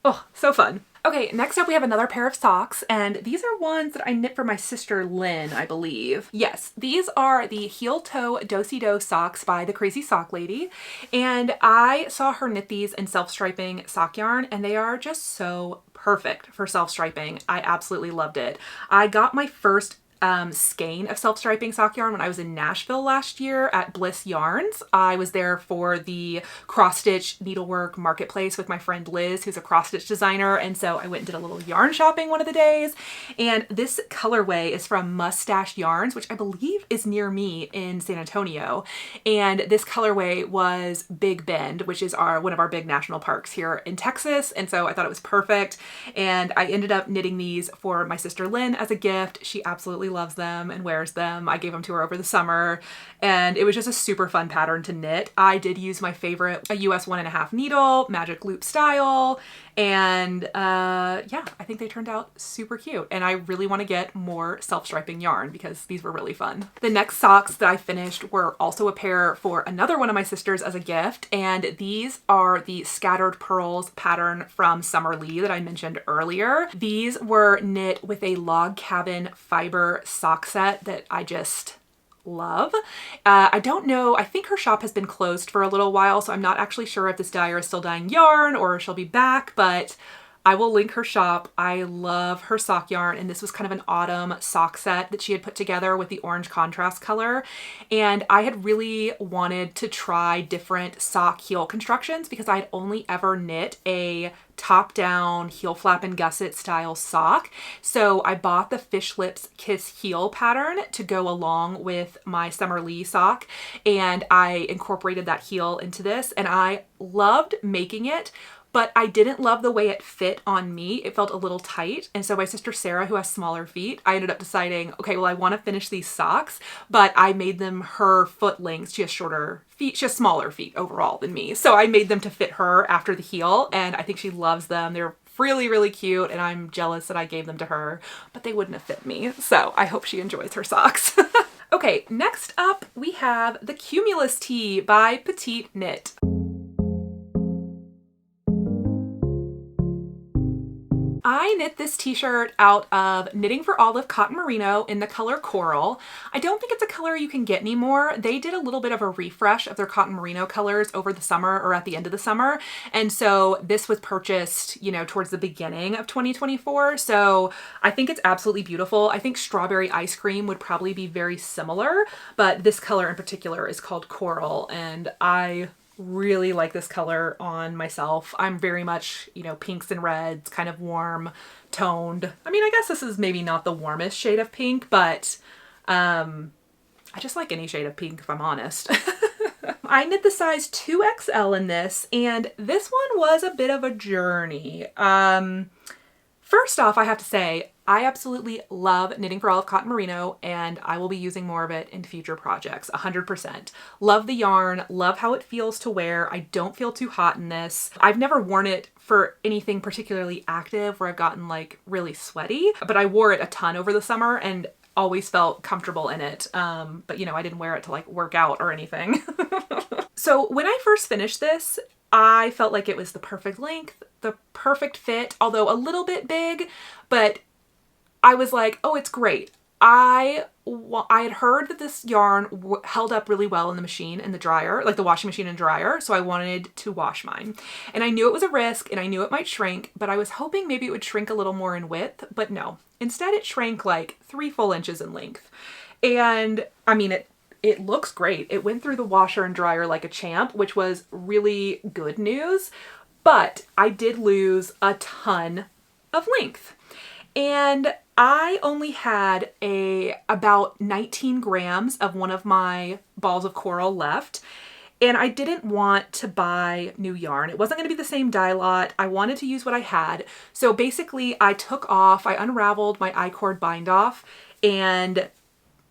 Oh, so fun. Okay, next up we have another pair of socks, and these are ones that I knit for my sister Lynn, I believe. Yes, these are the heel toe do-si-do socks by the Crazy Sock Lady, and I saw her knit these in self-striping sock yarn, and they are just so perfect for self-striping. I absolutely loved it. I got my first skein of self-striping sock yarn when I was in Nashville last year at Bliss Yarns. I was there for the cross-stitch needlework marketplace with my friend Liz, who's a cross-stitch designer, and so I went and did a little yarn shopping one of the days, and this colorway is from Mustache Yarns, which I believe is near me in San Antonio, and this colorway was Big Bend, which is one of our big national parks here in Texas, and so I thought it was perfect, and I ended up knitting these for my sister Lynn as a gift. She absolutely loves them and wears them. I gave them to her over the summer, and it was just a super fun pattern to knit. I did use my favorite, a US 1.5 needle, magic loop style, and yeah, I think they turned out super cute, and I really want to get more self-striping yarn because these were really fun. The next socks that I finished were also a pair for another one of my sisters as a gift, and these are the Scattered Pearls pattern from Summer Lee that I mentioned earlier. These were knit with a log cabin fiber sock set that I just love. I don't know, I think her shop has been closed for a little while, so I'm not actually sure if this dyer is still dyeing yarn or she'll be back, but I will link her shop. I love her sock yarn, and this was kind of an autumn sock set that she had put together with the orange contrast color, and I had really wanted to try different sock heel constructions because I had only ever knit a top-down heel flap and gusset style sock. So I bought the Fish Lips Kiss heel pattern to go along with my Summer Lee sock, and I incorporated that heel into this, and I loved making it, but I didn't love the way it fit on me. It felt a little tight. And so my sister Sarah, who has smaller feet, I ended up deciding, okay, well, I want to finish these socks, but I made them her foot length. She has shorter feet. She has smaller feet overall than me. So I made them to fit her after the heel, and I think she loves them. They're really, really cute, and I'm jealous that I gave them to her, but they wouldn't have fit me. So I hope she enjoys her socks. Okay, next up we have the Cumulus tee by Petite Knit. I knit this t-shirt out of Knitting for Olive cotton merino in the color coral. I don't think it's a color you can get anymore. They did a little bit of a refresh of their cotton merino colors over the summer or at the end of the summer. And so this was purchased, you know, towards the beginning of 2024. So I think it's absolutely beautiful. I think strawberry ice cream would probably be very similar, but this color in particular is called coral, and I really like this color on myself. I'm very much, you know, pinks and reds, kind of warm toned. I mean, I guess this is maybe not the warmest shade of pink, but I just like any shade of pink, if I'm honest. I knit the size 2XL in this, and this one was a bit of a journey. First off, I have to say, I absolutely love Knitting for Olive cotton merino, and I will be using more of it in future projects, 100%. Love the yarn, love how it feels to wear. I don't feel too hot in this. I've never worn it for anything particularly active where I've gotten like really sweaty, but I wore it a ton over the summer and always felt comfortable in it. But you know, I didn't wear it to like work out or anything. So when I first finished this, I felt like it was the perfect length, the perfect fit, although a little bit big, but I was like, oh, it's great. I had heard that this yarn held up really well in the machine and the dryer, like the washing machine and dryer, so I wanted to wash mine. And I knew it was a risk and I knew it might shrink, but I was hoping maybe it would shrink a little more in width, but no. Instead, it shrank like 3 full inches in length. And I mean, it looks great. It went through the washer and dryer like a champ, which was really good news, but I did lose a ton of length. And I only had about 19 grams of one of my balls of coral left, and I didn't want to buy new yarn. It wasn't going to be the same dye lot. I wanted to use what I had. So basically I unraveled my I-cord bind off and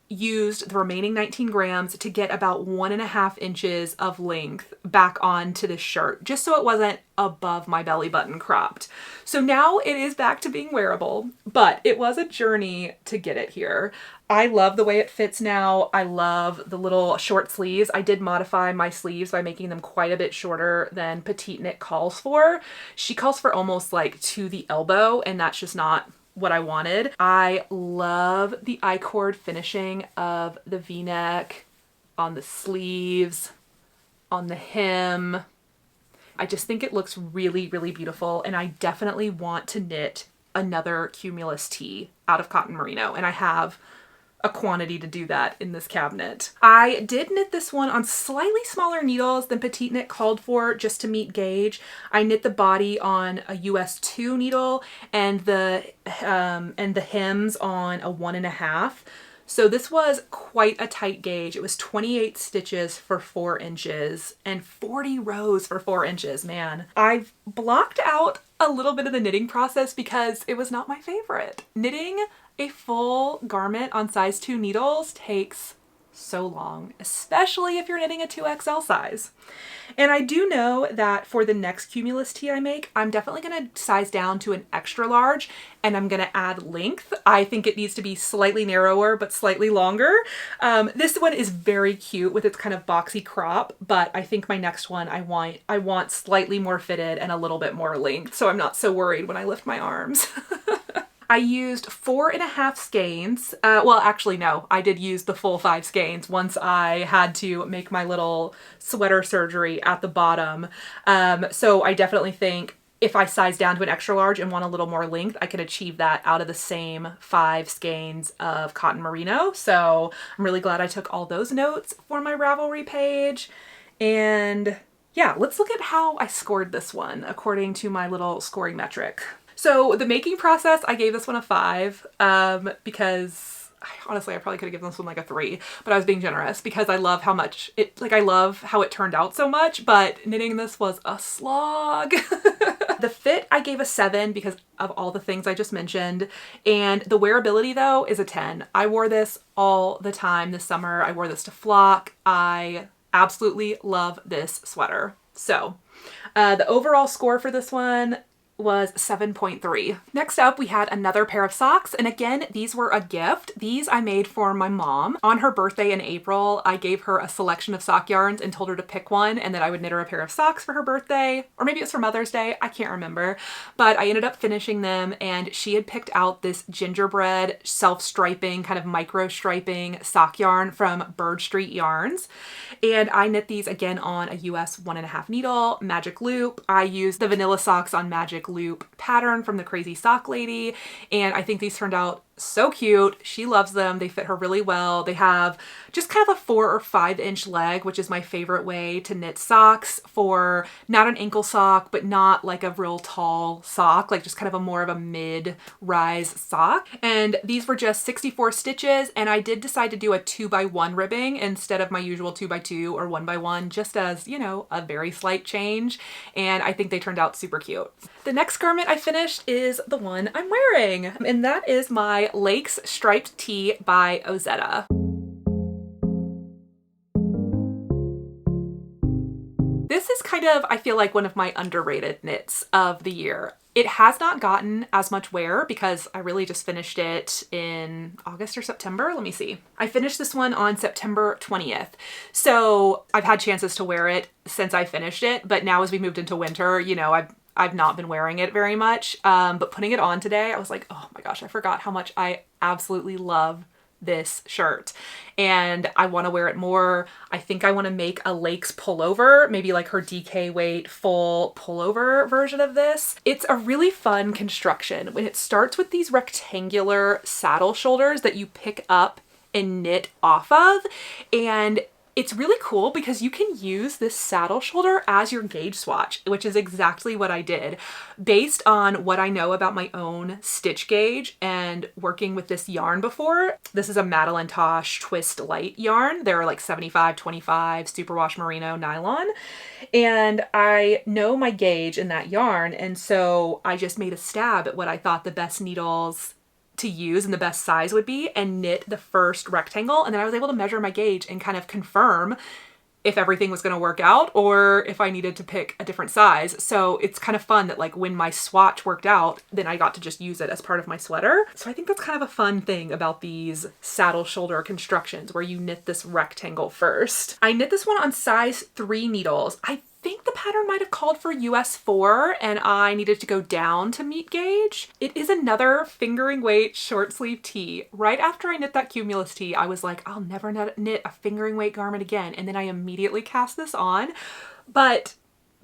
used the remaining 19 grams to get about 1.5 inches of length back onto this shirt, just so it wasn't above my belly button cropped. So now it is back to being wearable, but it was a journey to get it here. I love the way it fits now. I love the little short sleeves. I did modify my sleeves by making them quite a bit shorter than Petite Knit calls for. She calls for almost like to the elbow, and that's just not what I wanted. I love the I-cord finishing of the V-neck, on the sleeves, on the hem. I just think it looks really, really beautiful, and I definitely want to knit another Cumulus tee out of cotton merino, and I have a quantity to do that in this cabinet. I did knit this one on slightly smaller needles than Petite Knit called for just to meet gauge. I knit the body on a US 2 needle and the hems on a 1.5. So this was quite a tight gauge. It was 28 stitches for 4 inches and 40 rows for 4 inches, man. I've blocked out a little bit of the knitting process because it was not my favorite. Knitting a full garment on size 2 needles takes so long, especially if you're knitting a 2XL size. And I do know that for the next Cumulus tee I make, I'm definitely going to size down to an extra large and I'm going to add length. I think it needs to be slightly narrower but slightly longer. This one is very cute with its kind of boxy crop, but I think my next one I want slightly more fitted and a little bit more length, so I'm not so worried when I lift my arms. I used 4.5 skeins. Well, actually, no, I did use the full 5 skeins once I had to make my little sweater surgery at the bottom. So I definitely think if I size down to an extra large and want a little more length, I could achieve that out of the same 5 skeins of cotton merino. So I'm really glad I took all those notes for my Ravelry page. And yeah, let's look at how I scored this one according to my little scoring metric. So the making process, I gave this one a 5 because honestly, I probably could have given this one like a 3, but I was being generous because I love how much it, like I love how it turned out so much, but knitting this was a slog. The fit, I gave a 7 because of all the things I just mentioned. And the wearability though is a 10. I wore this all the time this summer. I wore this to flock. I absolutely love this sweater. So the overall score for this one was 7.3. Next up, we had another pair of socks. And again, these were a gift. These I made for my mom. On her birthday in April, I gave her a selection of sock yarns and told her to pick one and that I would knit her a pair of socks for her birthday. Or maybe it was for Mother's Day. I can't remember. But I ended up finishing them and she had picked out this gingerbread self-striping, kind of micro striping sock yarn from Bird Street Yarns. And I knit these again on a US 1.5 needle, magic loop. I used the vanilla socks on magic loop pattern from the Crazy Sock Lady, and I think these turned out so cute. She loves them. They fit her really well. They have just kind of a 4 or 5 inch leg, which is my favorite way to knit socks for not an ankle sock, but not like a real tall sock, like just kind of a more of a mid-rise sock. And these were just 64 stitches, and I did decide to do a 2x1 ribbing instead of my usual 2x2 or 1x1, just as, you know, a very slight change. And I think they turned out super cute. The next garment I finished is the one I'm wearing, and that is my Lakes Striped Tee by Ozetta. This is kind of, I feel like, one of my underrated knits of the year. It has not gotten as much wear because I really just finished it in August or September. Let me see. I finished this one on September 20th. So I've had chances to wear it since I finished it, but now as we moved into winter, you know, I've not been wearing it very much, but putting it on today, I was like, oh my gosh, I forgot how much I absolutely love this shirt and I want to wear it more. I think I want to make a Lakes pullover, maybe like her DK weight full pullover version of this. It's a really fun construction when it starts with these rectangular saddle shoulders that you pick up and knit off of, and it's really cool because you can use this saddle shoulder as your gauge swatch, which is exactly what I did. Based on what I know about my own stitch gauge and working with this yarn before, this is a Madeline Tosh Twist Light yarn. They're like 75-25 superwash merino nylon. And I know my gauge in that yarn. And so I just made a stab at what I thought the best needles to use and the best size would be and knit the first rectangle, and then I was able to measure my gauge and kind of confirm if everything was going to work out or if I needed to pick a different size. So it's kind of fun that like when my swatch worked out, then I got to just use it as part of my sweater. So I think that's kind of a fun thing about these saddle shoulder constructions where you knit this rectangle first. I knit this one on size 3 needles. I think the pattern might have called for US 4 and I needed to go down to meet gauge. It is another fingering weight short sleeve tee. Right after I knit that Cumulus tee, I was like, I'll never knit a fingering weight garment again. And then I immediately cast this on. But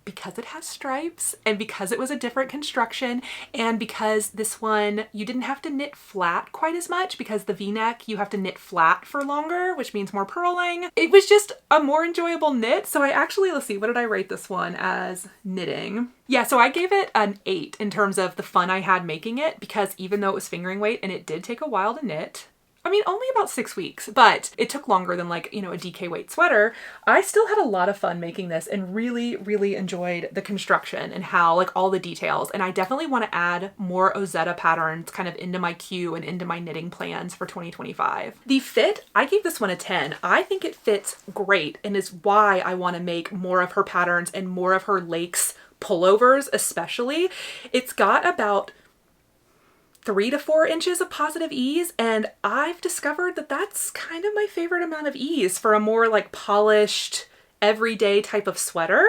because it has stripes and because it was a different construction and because this one, you didn't have to knit flat quite as much because the V-neck, you have to knit flat for longer, which means more purling. It was just a more enjoyable knit. So I actually, let's see, what did I rate this one as knitting? Yeah, so I gave it an 8 in terms of the fun I had making it, because even though it was fingering weight and it did take a while to knit, I mean, only about 6 weeks, but it took longer than like, you know, a DK weight sweater. I still had a lot of fun making this and really, really enjoyed the construction and how like all the details. And I definitely want to add more Ozetta patterns kind of into my queue and into my knitting plans for 2025. The fit, I gave this one a 10. I think it fits great and is why I want to make more of her patterns and more of her lakes pullovers especially. It's got about 3 to 4 inches of positive ease, and I've discovered that that's kind of my favorite amount of ease for a more like polished everyday type of sweater.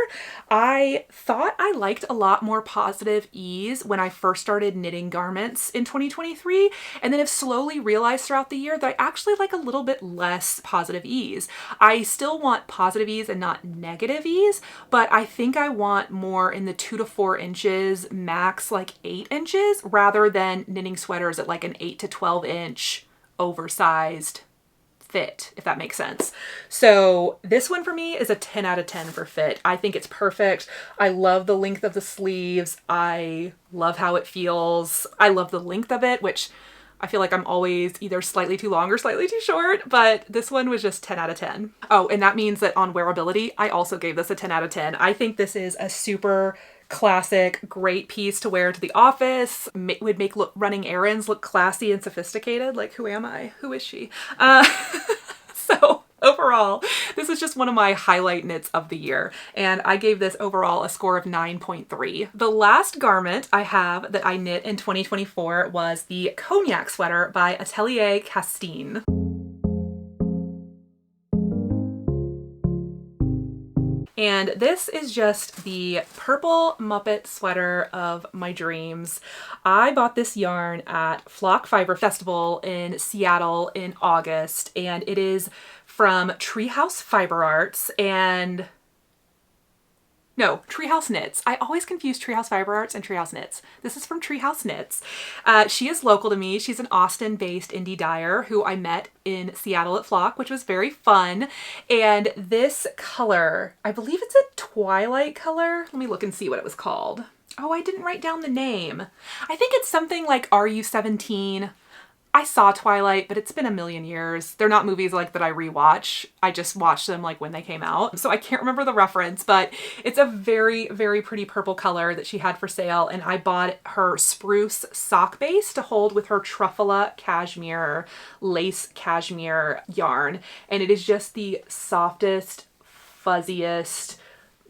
I thought I liked a lot more positive ease when I first started knitting garments in 2023, and then have slowly realized throughout the year that I actually like a little bit less positive ease. I still want positive ease and not negative ease, but I think I want more in the 2 to 4 inches, max like 8 inches, rather than knitting sweaters at like an 8 to 12 inch oversized fit, if that makes sense. So this one for me is a 10 out of 10 for fit. I think it's perfect. I love the length of the sleeves. I love how it feels. I love the length of it, which I feel like I'm always either slightly too long or slightly too short, but this one was just 10 out of 10. Oh, and that means that on wearability, I also gave this a 10 out of 10. I think this is a super classic, great piece to wear to the office. Would make running errands look classy and sophisticated. Like, who am I? Who is she? So overall, this is just one of my highlight knits of the year, and I gave this overall a score of 9.3. The last garment I have that I knit in 2024 was the Cognac sweater by Atelier Castine. And this is just the purple Muppet sweater of my dreams. I bought this yarn at Flock Fiber Festival in Seattle in August, and it is from Treehouse Fiber Arts and no, Treehouse Knits. I always confuse Treehouse Fiber Arts and Treehouse Knits. This is from Treehouse Knits. She is local to me. She's an Austin-based indie dyer who I met in Seattle at Flock, which was very fun. And this color, I believe it's a twilight color. Let me look and see what it was called. Oh, I didn't write down the name. I think it's something like RU17. I saw Twilight, but it's been a million years. They're not movies like that I rewatch. I just watched them like when they came out. So I can't remember the reference, but it's a very, very pretty purple color that she had for sale. And I bought her spruce sock base to hold with her truffula cashmere, lace cashmere yarn. And it is just the softest, fuzziest,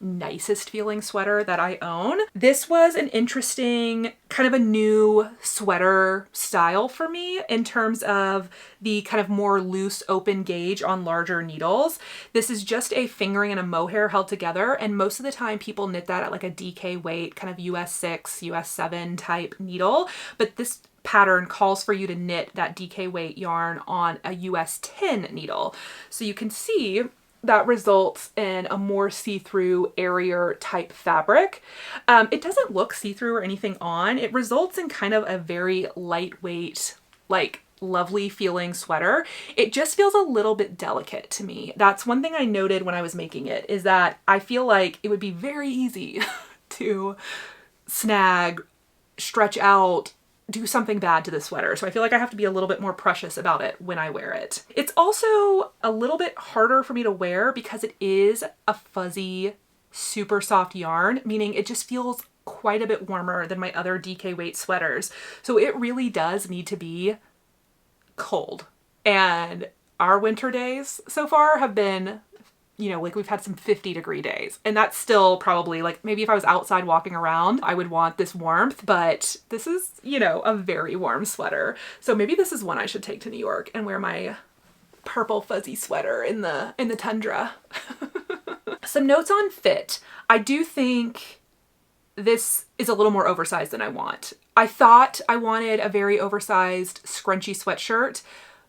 nicest feeling sweater that I own. This was an interesting kind of a new sweater style for me in terms of the kind of more loose open gauge on larger needles. This is just a fingering and a mohair held together, and most of the time people knit that at like a DK weight, kind of US 6, US 7 type needle, but this pattern calls for you to knit that DK weight yarn on a US 10 needle. So you can see that results in a more see-through, airier type fabric. It doesn't look see-through or anything on. It results in kind of a very lightweight, like lovely feeling sweater. It just feels a little bit delicate to me. That's one thing I noted when I was making it, is that I feel like it would be very easy to snag, stretch out, do something bad to the sweater. So I feel like I have to be a little bit more precious about it when I wear it. It's also a little bit harder for me to wear because it is a fuzzy, super soft yarn, meaning it just feels quite a bit warmer than my other DK weight sweaters. So it really does need to be cold. And our winter days so far have been, you know, like we've had some 50-degree days, and that's still probably like, maybe if I was outside walking around, I would want this warmth, but this is, you know, a very warm sweater. So maybe this is one I should take to New York and wear my purple fuzzy sweater in the tundra. Some notes on fit. I do think this is a little more oversized than I want. I thought I wanted a very oversized scrunchy sweatshirt,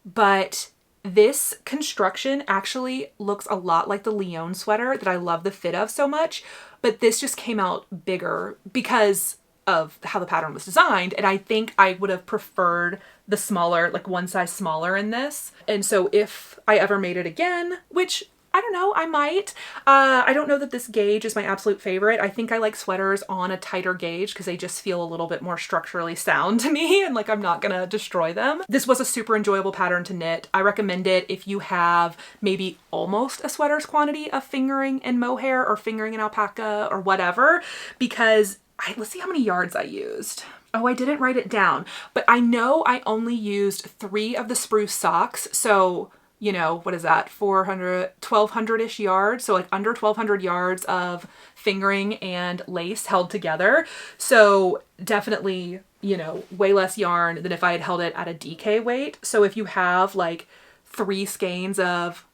but This construction actually looks a lot like the Lyon sweater that I love the fit of so much, but this just came out bigger because of how the pattern was designed. And I think I would have preferred the smaller, like one size smaller in this. And so if I ever made it again, which I don't know, I might. I don't know that this gauge is my absolute favorite. I think I like sweaters on a tighter gauge because they just feel a little bit more structurally sound to me and like I'm not gonna destroy them. This was a super enjoyable pattern to knit. I recommend it if you have maybe almost a sweater's quantity of fingering in mohair or fingering in alpaca or whatever, because let's see how many yards I used. Oh, I didn't write it down, but I know I only used 3 of the spruce socks. So you know, what is that, 400, 1200-ish yards. So like under 1200 yards of fingering and lace held together. So definitely, you know, way less yarn than if I had held it at a DK weight. So if you have like 3 skeins of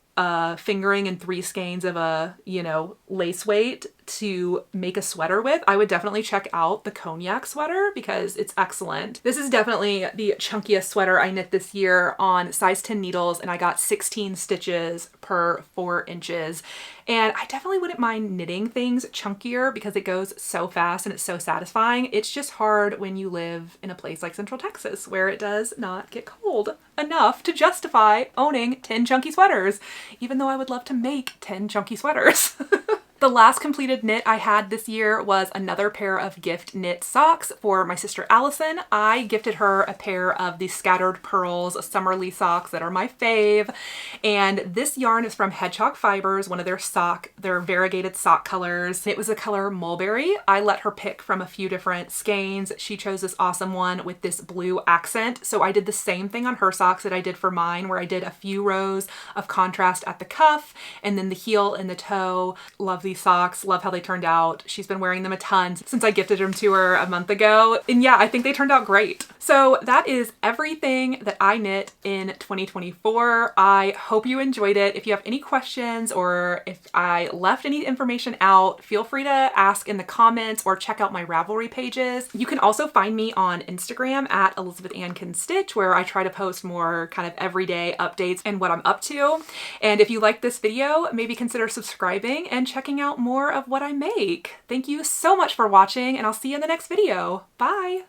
fingering and 3 skeins of a, you know, lace weight to make a sweater with, I would definitely check out the Cognac sweater because it's excellent. This is definitely the chunkiest sweater I knit this year on size 10 needles, and I got 16 stitches per 4 inches. And I definitely wouldn't mind knitting things chunkier because it goes so fast and it's so satisfying. It's just hard when you live in a place like Central Texas where it does not get cold enough to justify owning 10 chunky sweaters, even though I would love to make 10 chunky sweaters. The last completed knit I had this year was another pair of gift knit socks for my sister Allison. I gifted her a pair of the Scattered Pearls Summerly socks that are my fave. And this yarn is from Hedgehog Fibers, one of their variegated sock colors. It was the color Mulberry. I let her pick from a few different skeins. She chose this awesome one with this blue accent. So I did the same thing on her socks that I did for mine, where I did a few rows of contrast at the cuff and then the heel and the toe. Love these socks, love how they turned out. She's been wearing them a ton since I gifted them to her a month ago. And yeah, I think they turned out great. So that is everything that I knit in 2024. I hope you enjoyed it. If you have any questions or if I left any information out, feel free to ask in the comments or check out my Ravelry pages. You can also find me on Instagram at Elizabeth Ann Can Stitch, where I try to post more kind of everyday updates and what I'm up to. And if you like this video, maybe consider subscribing and checking out more of what I make. Thank you so much for watching, and I'll see you in the next video. Bye!